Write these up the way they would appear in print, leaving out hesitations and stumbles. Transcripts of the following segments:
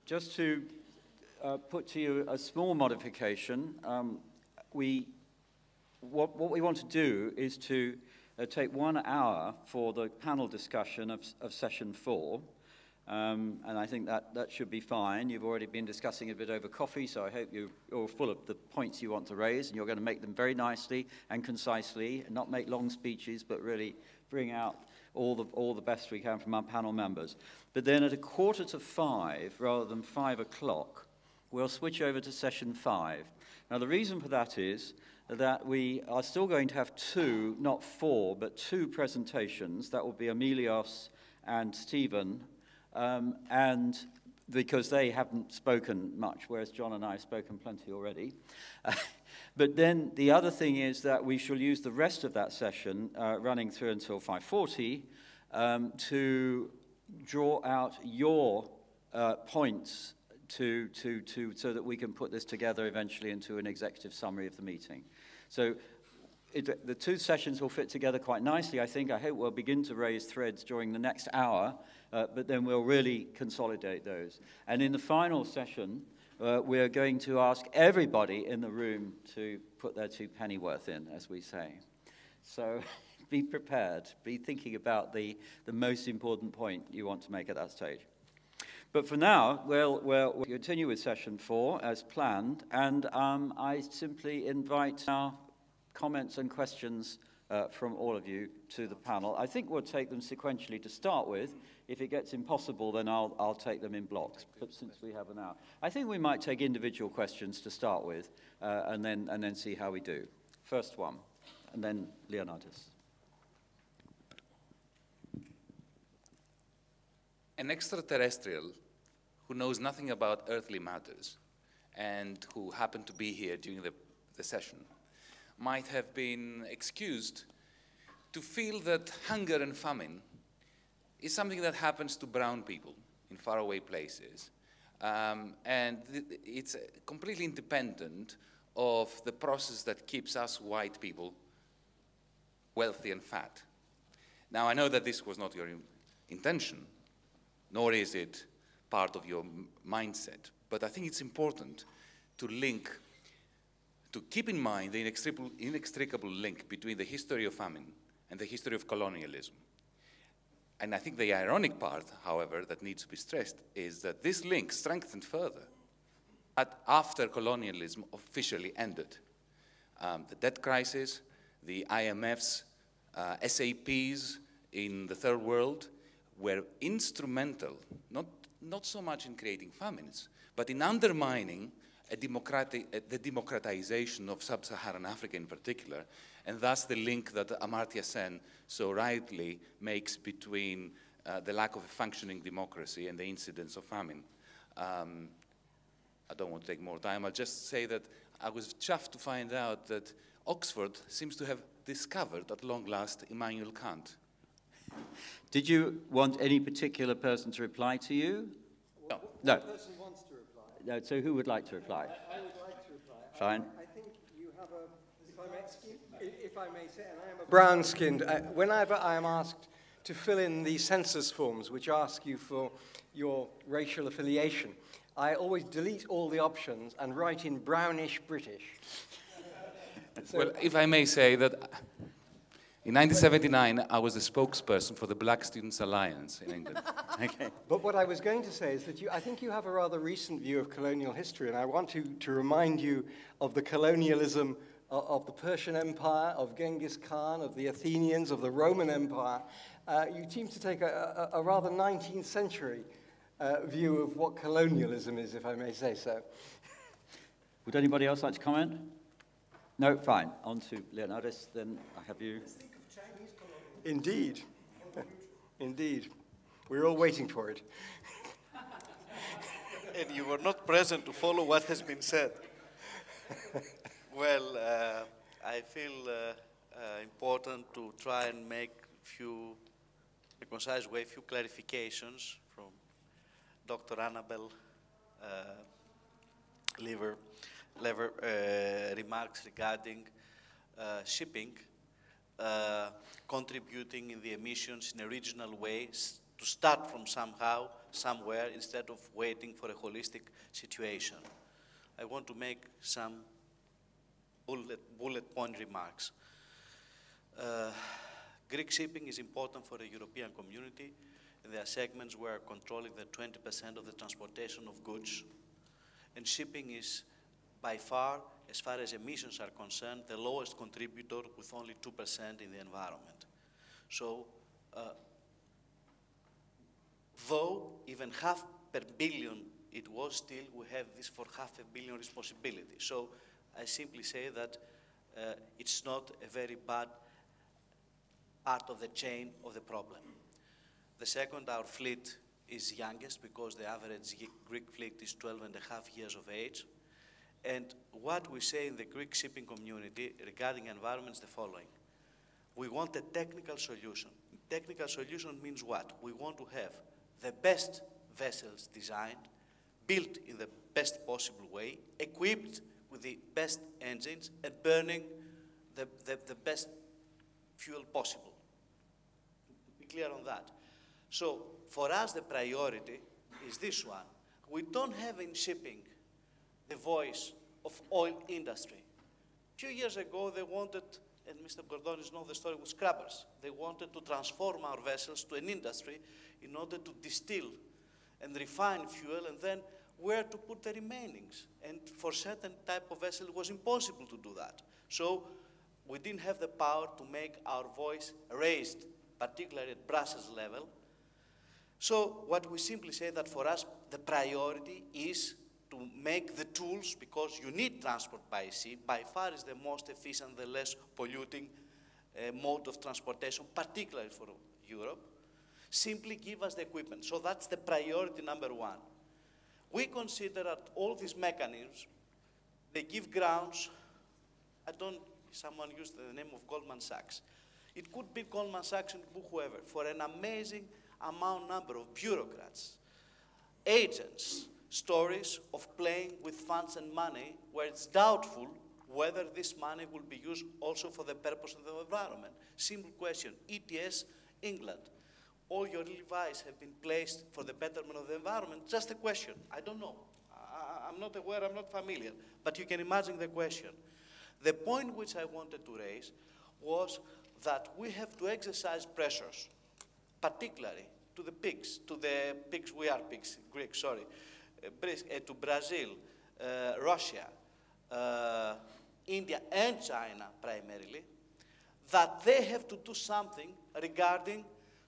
Just to put to you a small modification, what we want to do is to take 1 hour for the panel discussion of session 4. And I think that should be fine. You've already been discussing a bit over coffee, so I hope you're all full of the points you want to raise, and you're going to make them very nicely and concisely, and not make long speeches, but really bring out all the best we can from our panel members. But then at 4:45, rather than 5 o'clock, we'll switch over to session 5. Now the reason for that is that we are still going to have 2, not 4, but 2 presentations. That will be Emilios and Stephen, and because they haven't spoken much, whereas John and I have spoken plenty already. But then the other thing is that we shall use the rest of that session, running through until 5:40, to draw out your points so that we can put this together eventually into an executive summary of the meeting. So the 2 sessions will fit together quite nicely, I think. I hope we'll begin to raise threads during the next hour, but then we'll really consolidate those. And in the final session, we're going to ask everybody in the room to put their 2 pennyworth in, as we say. So be prepared. Be thinking about the most important point you want to make at that stage. But for now, we'll continue with session 4 as planned, and I simply invite now comments and questions from all of you to the panel. I think we'll take them sequentially to start with. If it gets impossible, then I'll take them in blocks, but since we have an hour. I think we might take individual questions to start with, and then see how we do. First one, and then Leonidas. An extraterrestrial who knows nothing about earthly matters and who happened to be here during the session might have been excused to feel that hunger and famine is something that happens to brown people in faraway places. And it's completely independent of the process that keeps us white people wealthy and fat. Now, I know that this was not your intention, nor is it part of your mindset, but I think it's important to keep in mind the inextricable link between the history of famine and the history of colonialism. And I think the ironic part, however, that needs to be stressed is that this link strengthened further after colonialism officially ended. The debt crisis, the IMF's SAPs in the third world were instrumental, not so much in creating famines, but in undermining the democratization of sub-Saharan Africa in particular, and thus the link that Amartya Sen so rightly makes between the lack of a functioning democracy and the incidence of famine. I don't want to take more time. I'll just say that I was chuffed to find out that Oxford seems to have discovered, at long last, Immanuel Kant. Did you want any particular person to reply to you? No. No. One person wants to reply. No, so who would like to reply? I would like to reply. Fine. I think you have if I may say, and I am a brown-skinned, whenever I am asked to fill in the census forms which ask you for your racial affiliation, I always delete all the options and write in brownish British. So, well, if I may say that in 1979, I was the spokesperson for the Black Students' Alliance in England. Okay. But what I was going to say is that I think you have a rather recent view of colonial history, and I want to remind you of the colonialism of the Persian Empire, of Genghis Khan, of the Athenians, of the Roman Empire. You seem to take a rather 19th century view of what colonialism is, if I may say so. Would anybody else like to comment? No, fine. On to Leonidas, then I have you. Indeed. Indeed. We're all waiting for it. And you were not present to follow what has been said. Well, I feel important to try and make in a concise way, a few clarifications from Dr. Annabelle remarks regarding shipping contributing in the emissions in a regional way to start from somehow somewhere instead of waiting for a holistic situation. I want to make some bullet point remarks. Greek shipping is important for the European community. There are segments where controlling the 20% of the transportation of goods. And shipping is by far as emissions are concerned, the lowest contributor with only 2% in the environment. So, though even half per billion it was, still we have this for half a billion responsibility. So I simply say that it's not a very bad part of the chain of the problem. The second, our fleet is youngest because the average Greek fleet is 12 and a half years of age. And what we say in the Greek shipping community regarding environment is the following. We want a technical solution. Technical solution means what? We want to have the best vessels designed, built in the best possible way, equipped with the best engines, and burning the best fuel possible. Be clear on that. So for us, the priority is this one. We don't have in shipping the voice of oil industry. A few years ago, they wanted, and Mr. Gordonis knows the story with scrubbers, they wanted to transform our vessels to an industry in order to distill and refine fuel, and then where to put the remainings. And for certain type of vessel, it was impossible to do that. So we didn't have the power to make our voice raised, particularly at Brussels level. So what we simply say that for us, the priority is to make the tools, because you need transport by sea, by far is the most efficient, the less polluting mode of transportation, particularly for Europe. Simply give us the equipment. So that's the priority number one. We consider that all these mechanisms, they give grounds, someone used the name of Goldman Sachs. It could be Goldman Sachs and whoever, for an amazing number of bureaucrats, agents, stories of playing with funds and money where it's doubtful whether this money will be used also for the purpose of the environment. Simple question, ETS, England. All your levies have been placed for the betterment of the environment. Just a question, I don't know. I'm not aware, I'm not familiar, but you can imagine the question. The point which I wanted to raise was that we have to exercise pressures, particularly to the pigs, we are pigs, Greeks, sorry, to Brazil, Russia, India and China primarily, that they have to do something regarding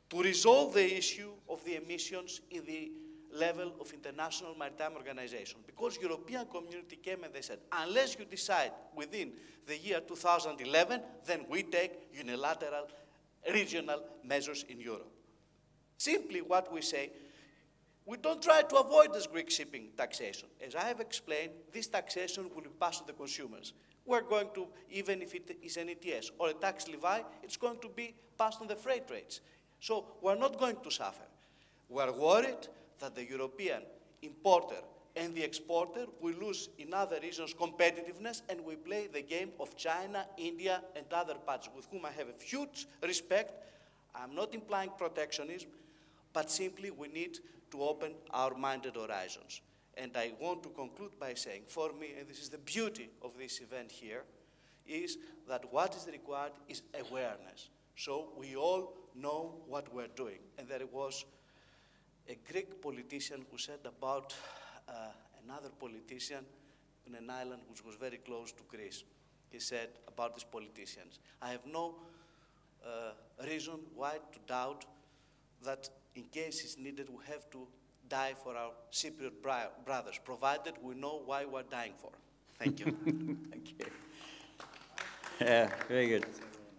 to resolve the issue of the emissions in the level of International Maritime Organization. Because European community came and they said, unless you decide within the year 2011, then we take unilateral regional measures in Europe. Simply what we say, we don't try to avoid this Greek shipping taxation. As I have explained, this taxation will be passed to the consumers. We're going to, even if it is an ETS or a tax levy, it's going to be passed on the freight rates. So we're not going to suffer. We're worried that the European importer and the exporter will lose in other regions competitiveness, and we play the game of China, India, and other parts with whom I have a huge respect. I'm not implying protectionism, but simply we need to open our minded horizons. And I want to conclude by saying, for me, and this is the beauty of this event here, is that what is required is awareness. So we all know what we're doing. And there was a Greek politician who said about another politician in an island which was very close to Greece. He said about these politicians, I have no reason why to doubt that in case it's needed, we have to die for our Cypriot brothers, provided we know why we're dying for. Thank you. Thank you. Yeah, very good.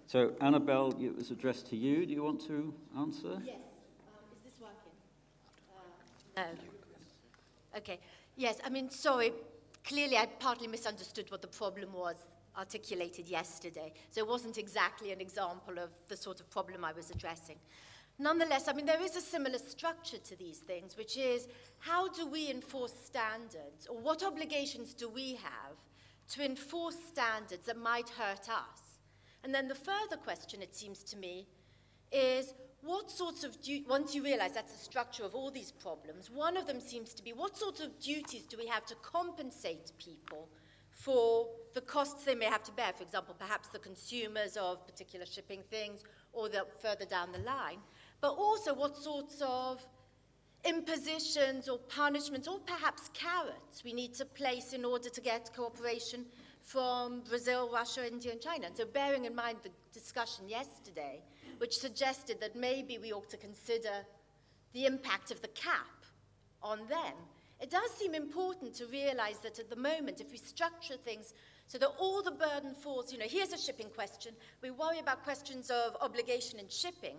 So, Annabelle, it was addressed to you. Do you want to answer? Yes. Is this working? No. Okay. Yes, I mean, sorry. Clearly, I partly misunderstood what the problem was articulated yesterday. So it wasn't exactly an example of the sort of problem I was addressing. Nonetheless, I mean, there is a similar structure to these things, which is how do we enforce standards, or what obligations do we have to enforce standards that might hurt us? And then the further question, it seems to me, is what sorts of, once you realize that's the structure of all these problems, one of them seems to be, what sorts of duties do we have to compensate people for the costs they may have to bear? For example, perhaps the consumers of particular shipping things, or further down the line. But also what sorts of impositions or punishments, or perhaps carrots, we need to place in order to get cooperation from Brazil, Russia, India, and China. And so bearing in mind the discussion yesterday, which suggested that maybe we ought to consider the impact of the cap on them, it does seem important to realize that at the moment, if we structure things so that all the burden falls, you know, here's a shipping question, we worry about questions of obligation in shipping,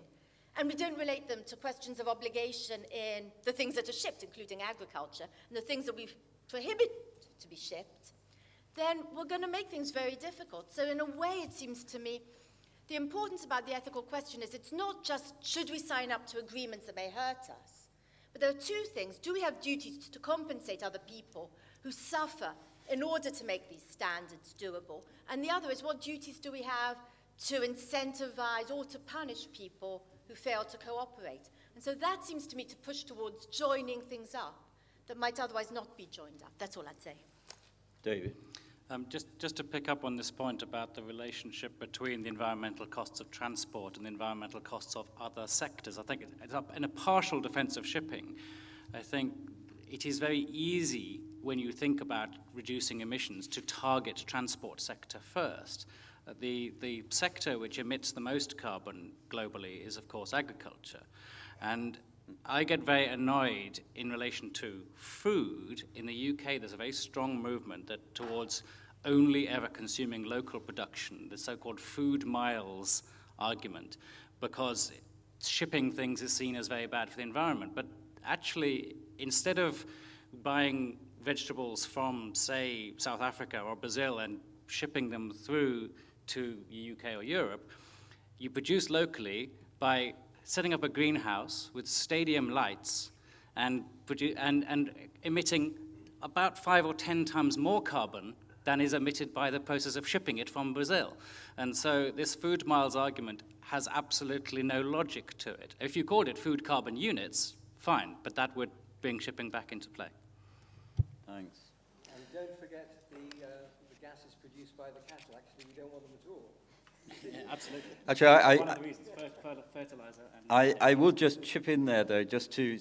and we don't relate them to questions of obligation in the things that are shipped, including agriculture, and the things that we prohibit to be shipped, then we're going to make things very difficult. So in a way, it seems to me, the importance about the ethical question is it's not just should we sign up to agreements that may hurt us, but there are two things. Do we have duties to compensate other people who suffer in order to make these standards doable? And the other is, what duties do we have to incentivize or to punish people who fail to cooperate? And so that seems to me to push towards joining things up that might otherwise not be joined up. That's all I'd say. David? Just to pick up on this point about the relationship between the environmental costs of transport and the environmental costs of other sectors, I think it's up in a partial defense of shipping. I think it is very easy when you think about reducing emissions to target transport sector first. The sector which emits the most carbon globally is, of course, agriculture. And I get very annoyed in relation to food. In the UK, there's a very strong movement towards only ever consuming local production, the so-called food miles argument, because shipping things is seen as very bad for the environment. But actually, instead of buying vegetables from, say, South Africa or Brazil and shipping them through to the UK or Europe, you produce locally by setting up a greenhouse with stadium lights and emitting about 5 or 10 times more carbon than is emitted by the process of shipping it from Brazil. And so this food miles argument has absolutely no logic to it. If you called it food carbon units, fine, but that would bring shipping back into play. Thanks. And don't forget the gases produced by the cattle. Actually, we don't want them at all. Yeah, absolutely. Actually, one of the reasons, fertilizer. I will just chip in there, though, just to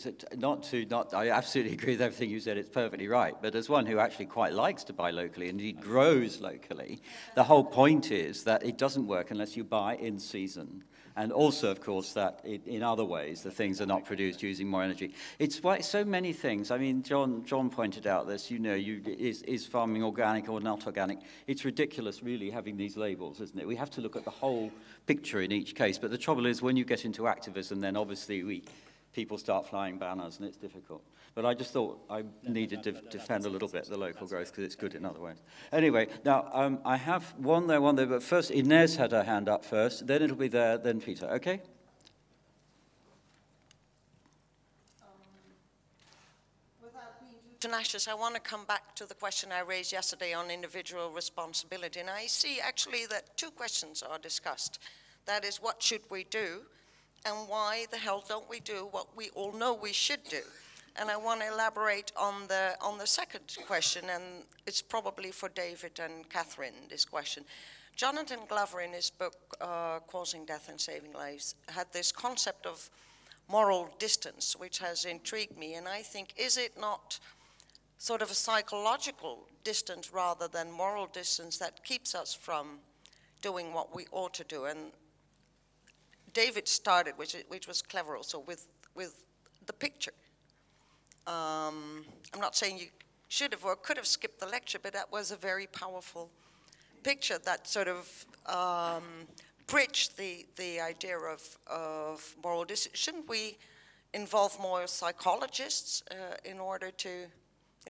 I absolutely agree with everything you said, it's perfectly right, but as one who actually quite likes to buy locally, and indeed grows locally, the whole point is that it doesn't work unless you buy in season. And also, of course, that in other ways, the things are not produced using more energy. It's why so many things. I mean, John pointed out this, you know, is farming organic or not organic? It's ridiculous, really, having these labels, isn't it? We have to look at the whole picture in each case. But the trouble is, when you get into activism, then obviously people start flying banners, and it's difficult. But I just thought I needed to defend a little bit the local growth, because it's good in other ways. Anyway, now, I have one there, but first, Inez had her hand up first, then it'll be there, then Peter, okay? Without being too tenacious, I want to come back to the question I raised yesterday on individual responsibility. And I see, actually, that two questions are discussed. That is, what should we do? And why the hell don't we do what we all know we should do? And I want to elaborate on the second question, and it's probably for David and Catherine, this question. Jonathan Glover, in his book, Causing Death and Saving Lives, had this concept of moral distance, which has intrigued me. And I think, is it not sort of a psychological distance rather than moral distance that keeps us from doing what we ought to do? And David started, which was clever also, with the picture. I'm not saying you should have or could have skipped the lecture, but that was a very powerful picture that sort of bridged the idea of moral distance. Shouldn't we involve more psychologists in order to